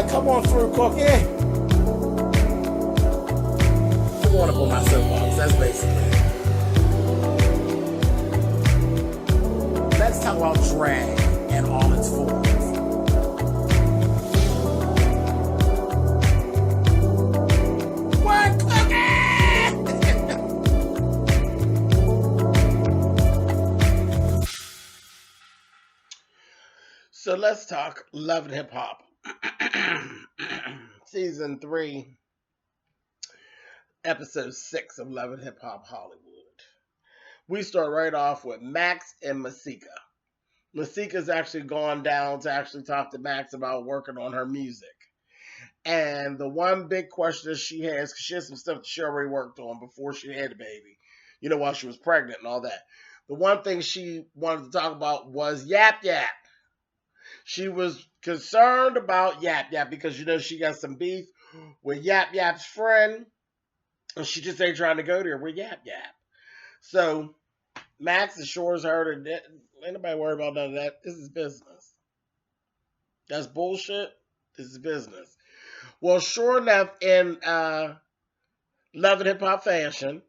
Come on through, Cookie. I want to put my soapbox. That's basically it. Let's talk about drag and all its forms. What, Cookie? So let's talk Love and Hip Hop. Season 3, Episode 6 of Love and Hip Hop Hollywood. We start right off with Max and Masika. Masika's actually gone down to actually talk to Max about working on her music. And the one big question that she has, because she has some stuff that she already worked on before she had a baby, you know, while she was pregnant and all that. The one thing she wanted to talk about was Yap Yap. She was concerned about Yap Yap because, you know, she got some beef with Yap Yap's friend. And she just ain't trying to go there with Yap Yap. So Max assures her that ain't nobody worried about none of that. This is business. That's bullshit. This is business. Well, sure enough, in Love and Hip Hop fashion,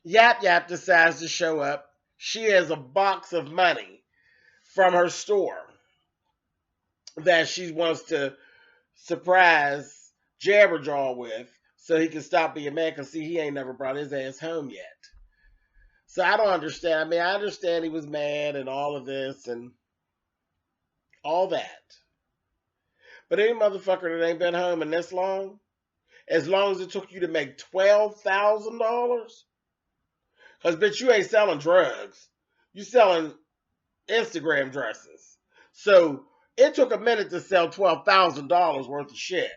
Yap Yap decides to show up. She has a box of money from her store that she wants to surprise Jabberjaw with so he can stop being mad because, see, he ain't never brought his ass home yet. So I don't understand. I mean, I understand he was mad and all of this and all that. But any motherfucker that ain't been home in this long, as long as it took you to make $12,000, because, bitch, you ain't selling drugs. You selling Instagram dresses. So it took a minute to sell $12,000 worth of shit.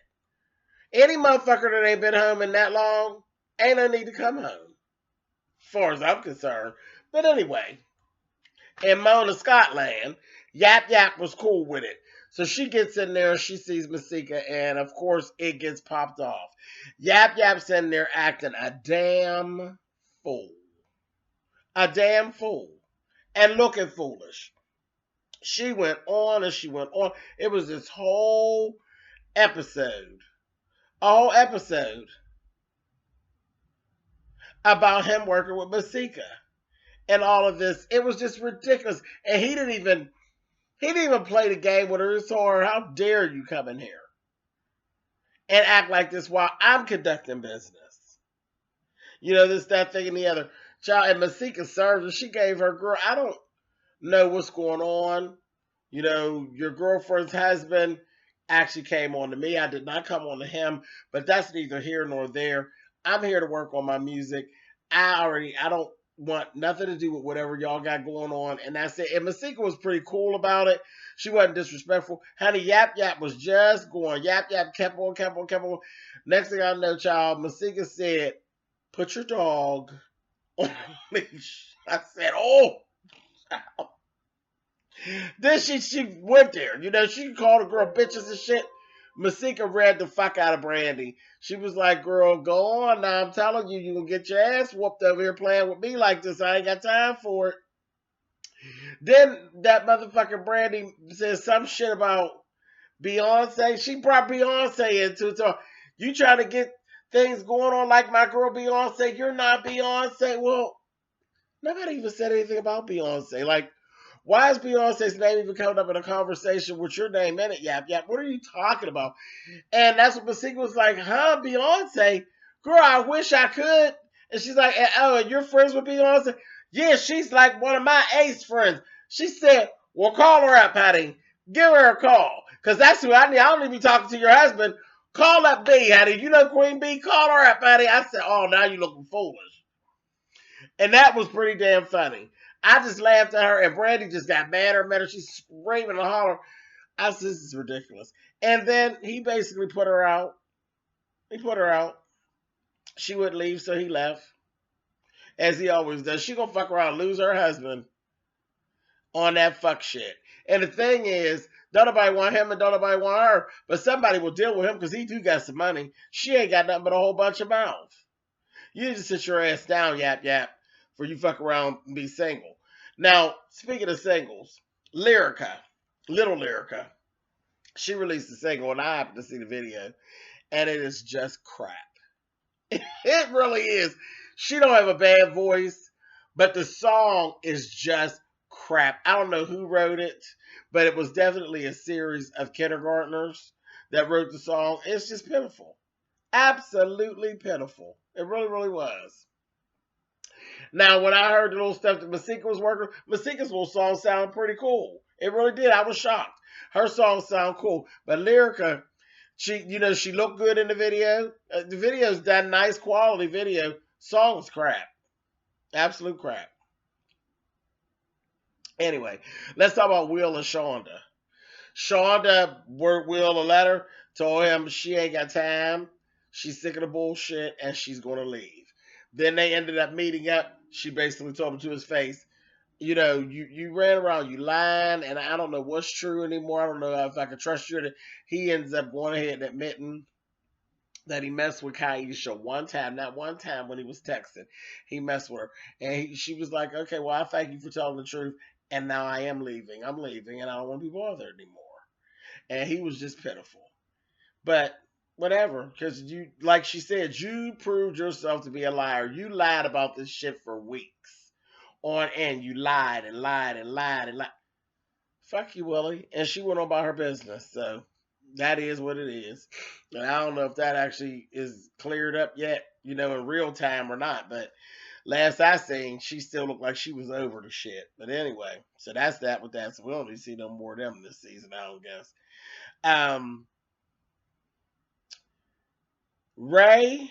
Any motherfucker that ain't been home in that long ain't no need to come home, as far as I'm concerned. But anyway, in Mona Scotland, Yap Yap was cool with it. So she gets in there, she sees Masika, and of course it gets popped off. Yap Yap's in there acting a damn fool. A damn fool. And looking foolish. She went on and she went on. It was this whole episode. A whole episode about him working with Masika. And all of this. It was just ridiculous. And he didn't even play the game with her. He told her, how dare you come in here and act like this while I'm conducting business. You know, this, that, thing, and the other. Child, and Masika served her. She gave her girl, I don't know what's going on. You know, your girlfriend's husband actually came on to me. I did not come on to him, but that's neither here nor there. I'm here to work on my music. I don't want nothing to do with whatever y'all got going on, and that's it. And Masika was pretty cool about it. She wasn't disrespectful. Honey, Yap Yap was just going. Yap Yap kept on. Next thing I know, child, Masika said, put your dog on leash. I said, oh, child. Then she went there. You know, she called the girl bitches and shit. Masika read the fuck out of Brandy. She was like, girl, go on now. I'm telling you, you gonna get your ass whooped over here playing with me like this. I ain't got time for it. Then that motherfucking Brandy said some shit about Beyonce. She brought Beyonce into it. So you try to get things going on like my girl Beyonce. You're not Beyonce. Well, nobody even said anything about Beyonce. Like, why is Beyonce's name even coming up in a conversation with your name in it, Yap Yap? What are you talking about? And that's what Masika was like, huh, Beyonce? Girl, I wish I could. And she's like, oh, and you're friends with Beyonce? Yeah, she's like one of my ace friends. She said, well, call her up, honey. Give her a call. Because that's who I need. I don't need to be talking to your husband. Call up B, honey. You know Queen B? Call her up, honey. I said, oh, now you're looking foolish. And that was pretty damn funny. I just laughed at her, and Brandy just got madder and madder. She's screaming and hollering. I said, this is ridiculous. And then he basically put her out. She wouldn't leave, so he left. As he always does. She gonna fuck around and lose her husband on that fuck shit. And the thing is, don't nobody want him and don't nobody want her. But somebody will deal with him because he do got some money. She ain't got nothing but a whole bunch of mouth. You need to sit your ass down, Yap Yap, for you fuck around and be single. Now, speaking of singles, Little Lyrica, She released a single, and I happened to see the video, and it is just crap. It really is. She don't have a bad voice, but the song is just crap. I don't know who wrote it, but it was definitely a series of kindergartners that wrote the song. It's just pitiful. Absolutely pitiful. It really, really was. Now, when I heard the little stuff that Masika was working, Masika's little song sounded pretty cool. It really did. I was shocked. Her songs sound cool, but Lyrica, she looked good in the video. The video's that nice quality video. Song's crap, absolute crap. Anyway, let's talk about Will and Shonda. Shonda wrote Will a letter, told him she ain't got time, she's sick of the bullshit, and she's gonna leave. Then they ended up meeting up. She basically told him to his face, you ran around, you lying, and I don't know what's true anymore. I don't know if I can trust you. He ends up going ahead and admitting that he messed with Kaisha one time, not one time when he was texting. He messed with her. And she was like, okay, well, I thank you for telling the truth. And now I am leaving. I'm leaving, and I don't want to be bothered anymore. And he was just pitiful. But whatever, because like she said, you proved yourself to be a liar. You lied about this shit for weeks on end. You lied and lied and lied and lied. Fuck you, Willie. And she went on about her business. So that is what it is. And I don't know if that actually is cleared up yet, in real time or not. But last I seen, she still looked like she was over the shit. But anyway, so that's that with that. So we don't need to see no more of them this season, I don't guess. Ray,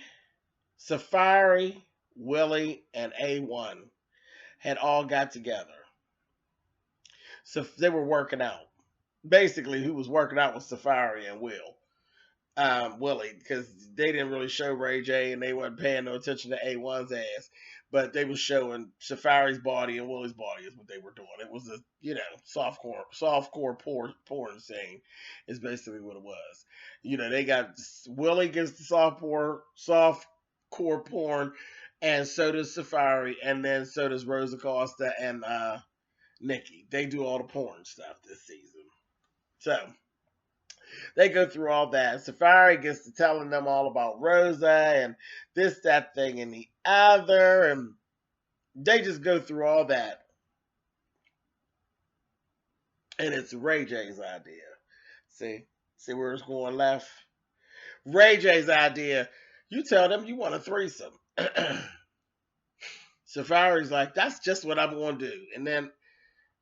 Safari, Willie, and A1 had all got together. So they were working out. Basically, who was working out was Safari and Willie, because they didn't really show Ray J and they wasn't paying no attention to A1's ass. But they was showing Safari's body and Willie's body is what they were doing. It was a softcore porn scene is basically what it was. They got Willie gets the softcore porn, and so does Safari, and then so does Rosa Costa and Nikki. They do all the porn stuff this season. So they go through all that. Safari gets to telling them all about Rosa and this, that thing, and the other. And they just go through all that. And it's Ray J's idea. See where it's going left? Ray J's idea. You tell them you want a threesome. Safari's like, that's just what I'm going to do. And then,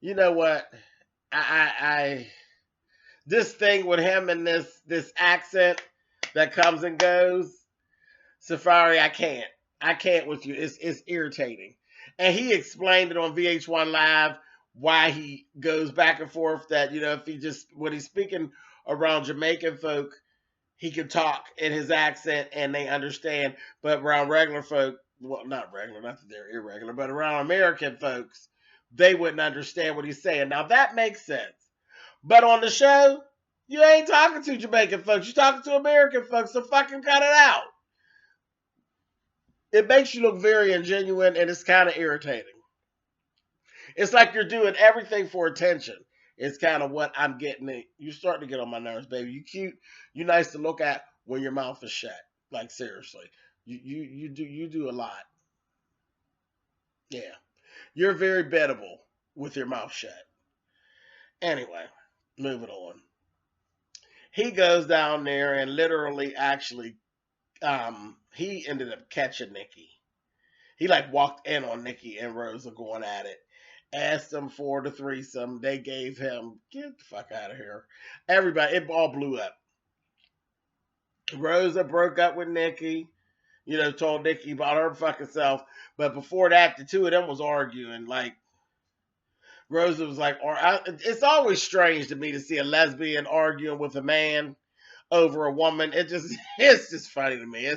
you know what? I this thing with him and this accent that comes and goes, Safari, I can't with you. It's irritating. And he explained it on VH1 Live why he goes back and forth. That if he just when he's speaking around Jamaican folk, he can talk in his accent and they understand. But around regular folk, well, not regular, not that they're irregular, but around American folks, they wouldn't understand what he's saying. Now that makes sense. But on the show, you ain't talking to Jamaican folks. You're talking to American folks, so fucking cut it out. It makes you look very ingenuine, and it's kind of irritating. It's like you're doing everything for attention. It's kind of what I'm getting. You're starting to get on my nerves, baby. You cute. You nice to look at when your mouth is shut. Like seriously, you do a lot. Yeah, you're very bettable with your mouth shut. Anyway, moving on. He goes down there and literally, actually, he ended up catching Nikki. He like walked in on Nikki and Rosa going at it. Asked them for the threesome. They gave him, get the fuck out of here. Everybody, it all blew up. Rosa broke up with Nikki. Told Nikki about her fucking self. But before that, the two of them was arguing. Like, Rosa was like, it's always strange to me to see a lesbian arguing with a man over a woman. It's just funny to me.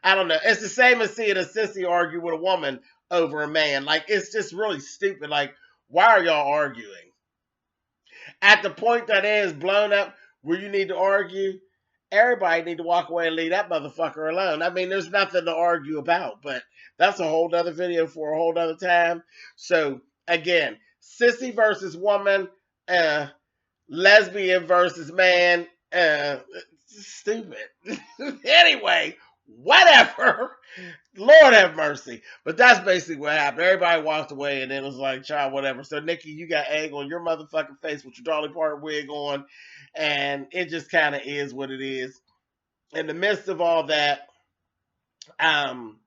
I don't know. It's the same as seeing a sissy argue with a woman over a man. Like, it's just really stupid. Like, why are y'all arguing? At the point that it is blown up where you need to argue, everybody need to walk away and leave that motherfucker alone. I mean, there's nothing to argue about, but that's a whole other video for a whole other time. So, again, sissy versus woman, lesbian versus man. Stupid. Anyway, whatever. Lord have mercy. But that's basically what happened. Everybody walked away and then it was like, child, whatever. So, Nikki, you got egg on your motherfucking face with your Dolly Parton wig on. And it just kind of is what it is. In the midst of all that, um,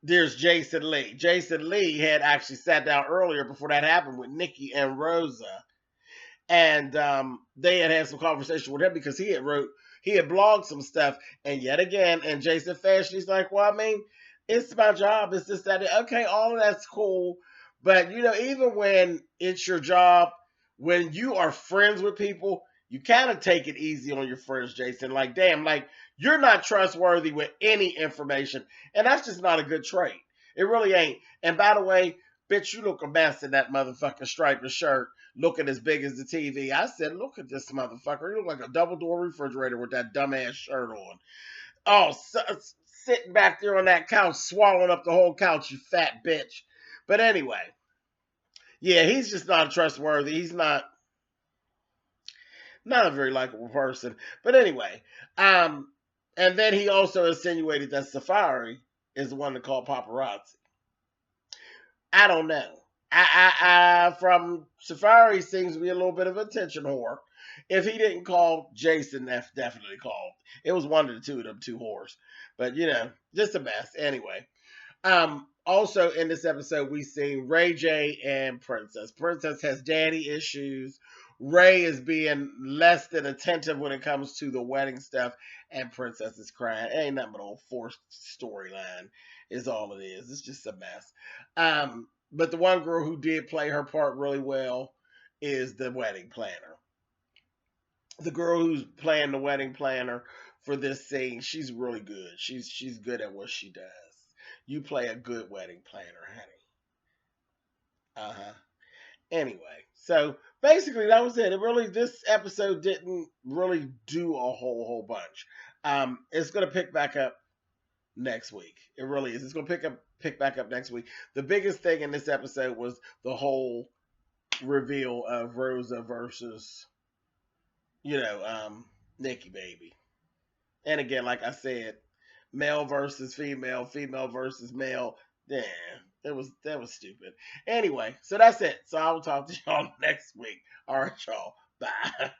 there's Jason Lee. Jason Lee had actually sat down earlier before that happened with Nikki and Rosa, and they had some conversation with him because he had blogged some stuff, and yet again, in Jason fashion, he's like, well, I mean, it's my job, it's this, that, okay, all of that's cool, but even when it's your job, when you are friends with people, you kind of take it easy on your friends, Jason. Like, damn, like, you're not trustworthy with any information, and that's just not a good trait. It really ain't. And by the way, bitch, you look a mess in that motherfucking striped shirt, looking as big as the TV. I said, look at this motherfucker. You look like a double door refrigerator with that dumbass shirt on. Oh, sitting back there on that couch, swallowing up the whole couch, you fat bitch. But anyway, yeah, he's just not trustworthy. He's not a very likable person. But anyway, and then he also insinuated that Safari is the one that called paparazzi. I don't know. From Safari seems to be a little bit of a attention whore. If he didn't call, Jason definitely called. It was one of the two of them two whores. But just a mess. Anyway. Also in this episode we see Ray J and Princess. Princess has daddy issues. Ray is being less than attentive when it comes to the wedding stuff, and Princess is crying. It ain't nothing but an old forced storyline is all it is. It's just a mess. But the one girl who did play her part really well is the wedding planner. The girl who's playing the wedding planner for this scene, she's really good. She's good at what she does. You play a good wedding planner, honey. Uh-huh. Anyway, so basically that was it. This episode didn't really do a whole bunch. It's gonna pick back up next week. It really is. It's gonna pick back up next week. The biggest thing in this episode was the whole reveal of Rosa versus, Nikki baby. And again, like I said, male versus female, female versus male. Yeah, that was stupid. Anyway, so that's it. So I will talk to y'all next week. All right, y'all. Bye.